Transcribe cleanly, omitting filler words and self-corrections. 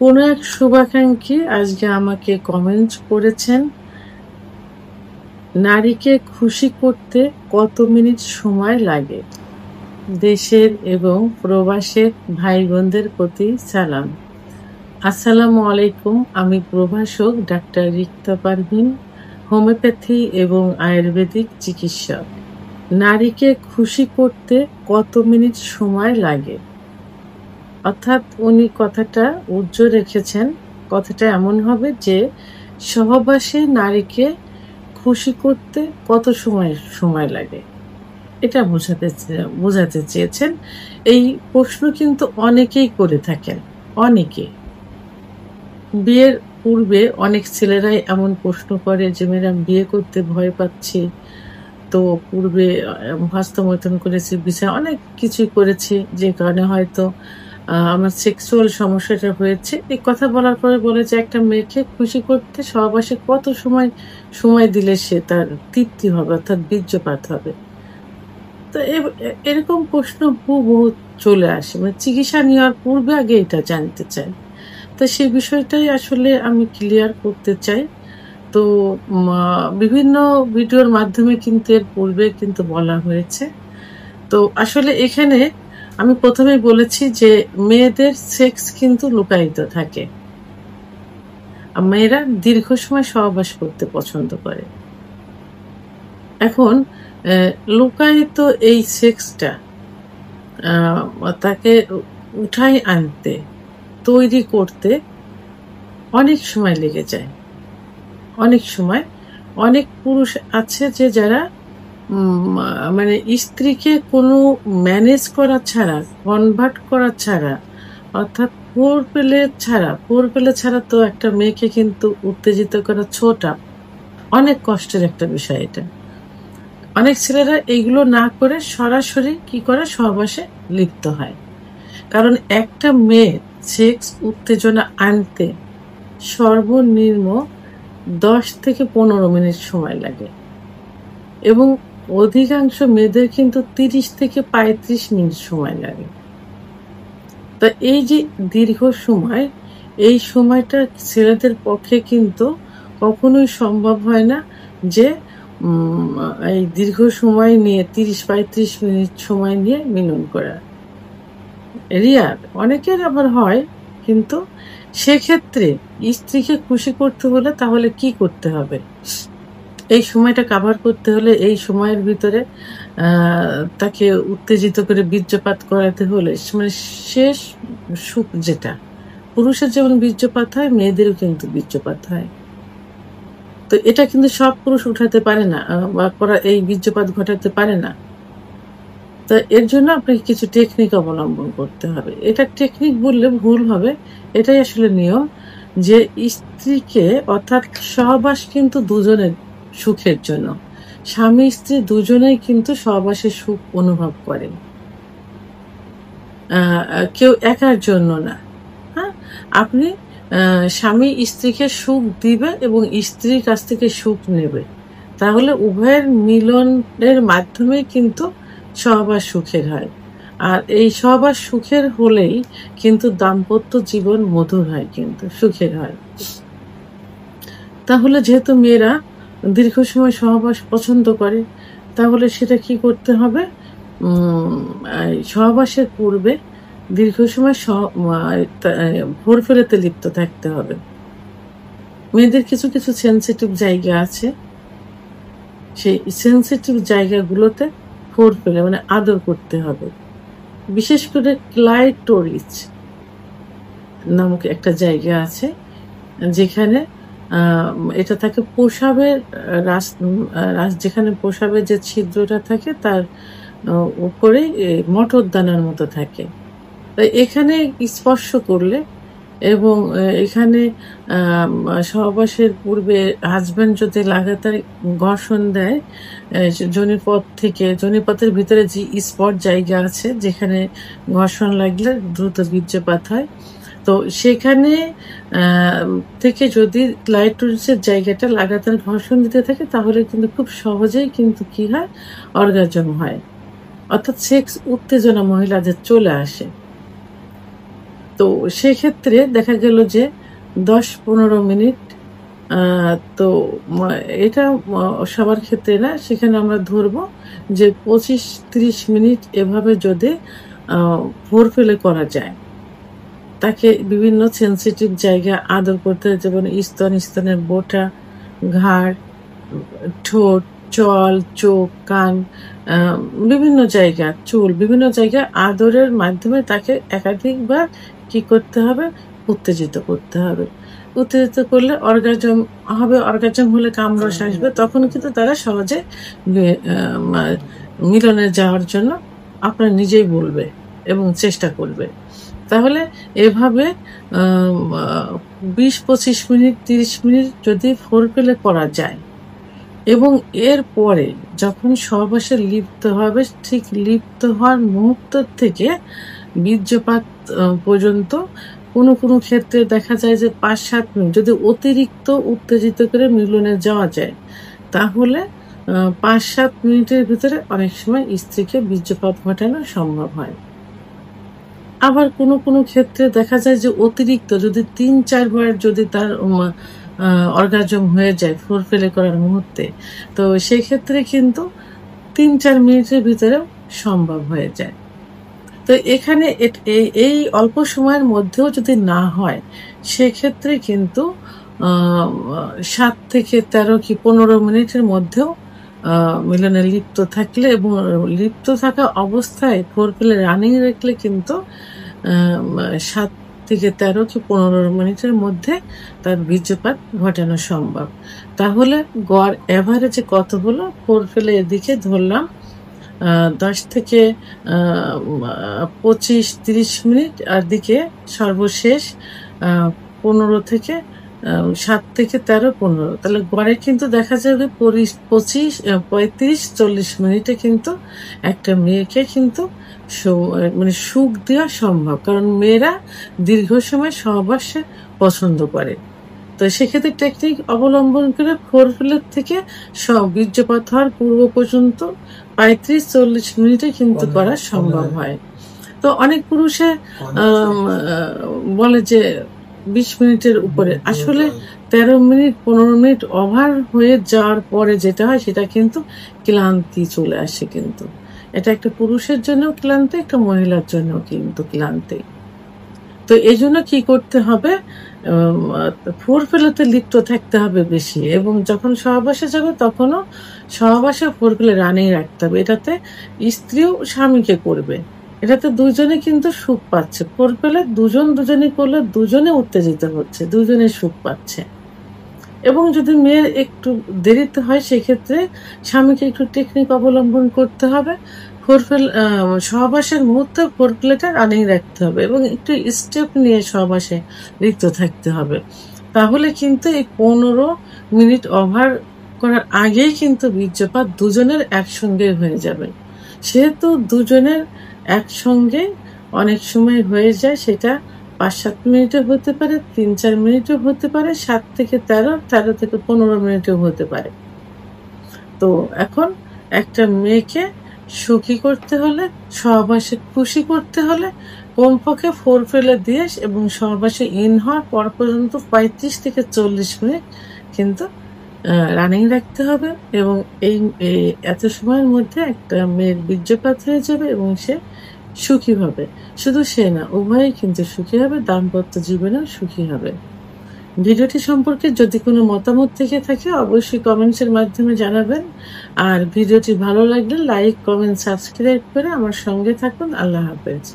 কোনো এক শুভাকাঙ্ক্ষী আজকে আমাকে কমেন্ট করেছেন, নারীকে খুশি করতে কত মিনিট সময় লাগে? দেশের এবং প্রবাসের ভাই বোনদের প্রতি সালাম। আসসালামু আলাইকুম। আমি প্রভাষক ডাক্তার রিক্তা পারভিন, হোমিওপ্যাথি এবং আয়ুর্বেদিক চিকিৎসক। নারীকে খুশি করতে কত মিনিট সময় লাগে? অর্থাৎ উনি কথাটা উজ্জ্বল রেখেছেন। কথাটা এমন হবে যে সহবাসে নারীকে খুশি করতে কত সময় লাগে, এটা বোঝাতে চেয়েছেন। এই প্রশ্ন কিন্তু অনেকেই করে থাকেন। অনেকে বিয়ের পূর্বে অনেক ছেলেরাই এমন প্রশ্ন করে যে ম্যাডাম বিয়ে করতে ভয় পাচ্ছি, তো পূর্বে হস্তমৈথুন করেছি, বিষয় অনেক কিছুই করেছি, যে কারণে হয়তো আমার সেক্সুয়াল সমস্যাটা হয়েছে। এই কথা বলার পরে বলে যে একটা মেয়েকে খুশি করতে সহবাসে কত সময় দিলে সে তার তৃপ্তি হবে, অর্থাৎ বীর্যপাত হবে। তো এরকম প্রশ্ন হুবহু চলে আসে, মানে চিকিৎসা নেওয়ার পূর্বে আগে এটা জানতে চাই। তো সেই বিষয়টাই আসলে আমি ক্লিয়ার করতে চাই। তো বিভিন্ন ভিডিওর মাধ্যমে কিন্তু এর পূর্বে কিন্তু বলা হয়েছে। তো আসলে এখানে আমি প্রথমেই বলেছি যে মেয়েদের সেক্স কিন্তু লুকায়িত থাকে। মেয়েরা দীর্ঘ সময় সহবাস করতে পছন্দ করে। এখন লুকায়িত এই সেক্সটা তাকে উঠাই আনতে, তৈরি করতে অনেক সময় লেগে যায়। অনেক সময় অনেক পুরুষ আছে যে যারা মানে স্ত্রীকে কোনো ম্যানেজ করা ছাড়া, কনভার্ট করা ছাড়া, অর্থাৎ ফোর পেলে ছাড়া তো একটা মেয়েকে কিন্তু উত্তেজিত করা ছোটা অনেক কষ্টের একটা বিষয়। এটা অনেক ছেলেরা এইগুলো না করে সরাসরি কি করে, সহবাসে লিপ্ত হয়। কারণ একটা মেয়ে সেক্স উত্তেজনা আনতে সর্বনিম্ন 10 থেকে 15 মিনিট সময় লাগে এবং অধিকাংশ মেয়েদের কিন্তু 30 থেকে 35 মিনিট সময় লাগে। তা এই যে দীর্ঘ সময়, এই সময়টা ছেলেদের পক্ষে কিন্তু কখনোই সম্ভব হয় না যে এই দীর্ঘ সময় নিয়ে 30-35 মিনিট সময় নিয়ে মিলন করা। রিয়ার অনেকের আবার হয়, কিন্তু সেক্ষেত্রে স্ত্রীকে খুশি করতে হলে তাহলে কি করতে হবে? এই সময়টা কাভার করতে হলে, এই সময়ের ভিতরে তাকে উত্তেজিত করে বীর্যপাত করাতে হলে, মানে শেষ সুখ যেটা, পুরুষের যেমন বীর্যপাত হয় মেয়েদেরও কিন্তু বীর্যপাত হয়। তো এটা কিন্তু সব পুরুষ উঠাতে পারে না বা এই বীর্যপাত ঘটাতে পারে না। তো এর জন্য আপনাকে কিছু টেকনিক অবলম্বন করতে হবে। এটা টেকনিক বললে ভুল হবে, এটাই আসলে নিয়ম যে স্ত্রীকে, অর্থাৎ সহবাস কিন্তু দুজনের সুখের জন্য। স্বামী স্ত্রী দুজনেই কিন্তু সহবাসের সুখ অনুভব করেন, কেউ একার জন্য না। হ্যাঁ, আপনি স্বামী স্ত্রীকে সুখ দিবে এবং স্ত্রীর কাছ থেকে সুখ নেবে, তাহলে উভয়ের মিলনের মাধ্যমে কিন্তু সহবাস সুখের হয়। আর এই সহবাস সুখের হলেই কিন্তু দাম্পত্য জীবন মধুর হয়, কিন্তু সুখের হয়। তাহলে যেহেতু মেয়েরা দীর্ঘ সময় সহবাস পছন্দ করে, তাহলে সেটা কি করতে হবে? সহবাসের পূর্বে দীর্ঘ সময় ভোর ফেলেতে লিপ্ত থাকতে হবে। মেয়েদের কিছু কিছু সেন্সিটিভ জায়গা আছে, সেই সেন্সিটিভ জায়গাগুলোতে ভোর ফেলে মানে আদর করতে হবে। বিশেষ করে ক্লাইটোরিস নামক একটা জায়গা আছে, যেখানে এটা থাকে প্রসাবের যেখানে প্রসাবের যে ছিদ্রটা থাকে তার উপরে মটরদানার মতো থাকে। এখানে স্পর্শ করলে এবং এখানে সহবাসের পূর্বে হাজব্যান্ড যদি লাগাতার ঘর্ষণ দেয়, যোনিপথের ভিতরে যে স্পট জায়গা আছে যেখানে ঘর্ষণ লাগলে দ্রুত বীর্যপাত হয়, তো সেখানে থেকে যদি ক্লাইটোরিসের জায়গাটা লাগাতার ঘর্ষণ দিতে থাকে, তাহলে কিন্তু খুব সহজেই কিন্তু কি হয়, অর্গাজম হয়, অর্থাৎ সেক্স উত্তেজনা মহিলাদের চলে আসে। তো সেক্ষেত্রে দেখা গেল যে 10-15 মিনিট, তো এটা সবার ক্ষেত্রে না, সেখানে আমরা ধরবো যে 25-30 মিনিট এভাবে যদি ফোর ফেলে করা যায়, তাকে বিভিন্ন সেন্সিটিভ জায়গা আদর করতে হয়, যেমন স্তনের বোটা, ঘাড়, ঠোঁট, চল, চোখ, কান, বিভিন্ন জায়গা, চুল, বিভিন্ন জায়গা আদরের মাধ্যমে তাকে একাধিকবার কি করতে হবে, উত্তেজিত করতে হবে। উত্তেজিত করলে অর্গাজম হবে, অর্গাজম হলে কামরস আসবে, তখন কিন্তু তারা সহজে মিলনে যাওয়ার জন্য আপনার নিজেই বলবে এবং চেষ্টা করবে। তাহলে এভাবে 20-25 মিনিট 30 মিনিট যদি ফোরপ্লে করা যায়, এবং এর পরে যখন সহবাসে লিপ্ত হবে, ঠিক লিপ্ত হওয়ার মুহূর্ত থেকে বীর্যপাত পর্যন্ত কোনো কোনো ক্ষেত্রে দেখা যায় যে 5-7 মিনিট যদি অতিরিক্ত উত্তেজিত করে মিলনে যাওয়া যায়, তাহলে 5-7 মিনিটের ভিতরে অনেক সময় স্ত্রীকে বীর্যপাত ঘটানো সম্ভব হয়। আবার কোনো কোনো ক্ষেত্রে দেখা যায় যে অতিরিক্ত যদি 3-4 বার যদি তার অর্গাজম হয়ে যায় ফোরপ্লে করার মুহূর্তে, তো সেই ক্ষেত্রে কিন্তু 3-4 মিনিটের ভিতরেও সম্ভব হয়ে যায়। তো এখানে এই অল্প সময়ের মধ্যেও যদি না হয়, সেক্ষেত্রে কিন্তু 7 থেকে 13 কি 15 মিনিটের মধ্যেও মিলনে লিপ্ত থাকলে এবং লিপ্ত থাকা অবস্থায় ফোরপ্লে রানিং রাখলে কিন্তু 7 থেকে 13 কি 15 মিনিটের মধ্যে তার বীর্যপাত ঘটানো সম্ভব। তাহলে গড় এভারেজে কত হলো? ফোরপ্লে এদিকে ধরলাম 10 থেকে 25-30 মিনিট, আর দিকে সর্বশেষ 15 থেকে 7 থেকে 13-15, তাহলে গড়ে কিন্তু দেখা যাবে 35-40 মিনিটে কিন্তু একটা মেয়েকে কিন্তু মানে সুখ দেওয়া সম্ভব, কারণ মেয়েরা দীর্ঘ সময় সহবাসে পছন্দ করে। তো সেক্ষেত্রে টেকনিক অবলম্বন করে ফোরপ্লের থেকে বীর্যপাত হওয়ার পূর্ব পর্যন্ত 35-40 মিনিটে কিন্তু করা সম্ভব হয়। তো অনেক পুরুষে বলে যে 20 মিনিটের উপরে, আসলে 13 মিনিট 15 মিনিট ওভার হয়ে যাওয়ার পরে যেটা হয় সেটা কিন্তু ক্লান্তি চলে আসে। কিন্তু এটা একটা পুরুষের জন্য ক্লান্তি, একটা মহিলার জন্য কিন্তু ক্লান্তি। তো এই জন্য কি করতে হবে, ফোরপ্লেতে লিপ্ত থাকতে হবে বেশি, এবং যখন সহবাসে যাবে তখনও সহবাসে ফোরপ্লে রানিং রাখতে হবে। এটাতে স্ত্রীও স্বামীকে করবে, এটাতে দুজনে কিন্তু সুখ পাচ্ছে। ফোরপ্লে দুজনে করলে দুজনে উত্তেজিত হচ্ছে, দুজনে সুখ পাচ্ছে। এবং যদি মেয়ের একটু দেরিতে হয়, সেক্ষেত্রে স্বামীকে একটু টেকনিক অবলম্বন করতে হবে। সহবাসের মুহূর্তে ফোরপ্লেটা রানিং রাখতে হবে এবং একটু স্টেপ নিয়ে সহবাসে লিপ্ত থাকতে হবে। তাহলে কিন্তু এই 15 মিনিট ওভার করার আগেই কিন্তু বীর্যপাত দুজনের একসঙ্গে হয়ে যাবে। সেহেতু দুজনের একসঙ্গে অনেক সময় হয়ে যায়, সেটা 5-7 মিনিটও হতে পারে, 3-4 মিনিটও হতে পারে, 7 থেকে 13 থেকে 15 মিনিটও হতে পারে। তো এখন একটা মেয়েকে সুখী করতে হলে, সহবাসে খুশি করতে হলে কমপক্ষে ফোরপ্লে দিয়ে এবং সহবাসে ইন হওয়ার পর পর্যন্ত 35 থেকে 40 মিনিট কিন্তু রানিং রাখতে হবে, এবং এই এত সময়ের মধ্যে একটা মেয়ের বীর্যপাত হয়ে যাবে এবং সে সুখী হবে। শুধু সে না, উভয়ই কিন্তু সুখী হবে, দাম্পত্য জীবনেও সুখী হবে। ভিডিওটি সম্পর্কে যদি কোনো মতামত থেকে থাকে অবশ্যই কমেন্টসের মাধ্যমে জানাবেন। আর ভিডিওটি ভালো লাগলে লাইক, কমেন্ট, সাবস্ক্রাইব করে আমার সঙ্গে থাকুন। আল্লাহ হাফেজ।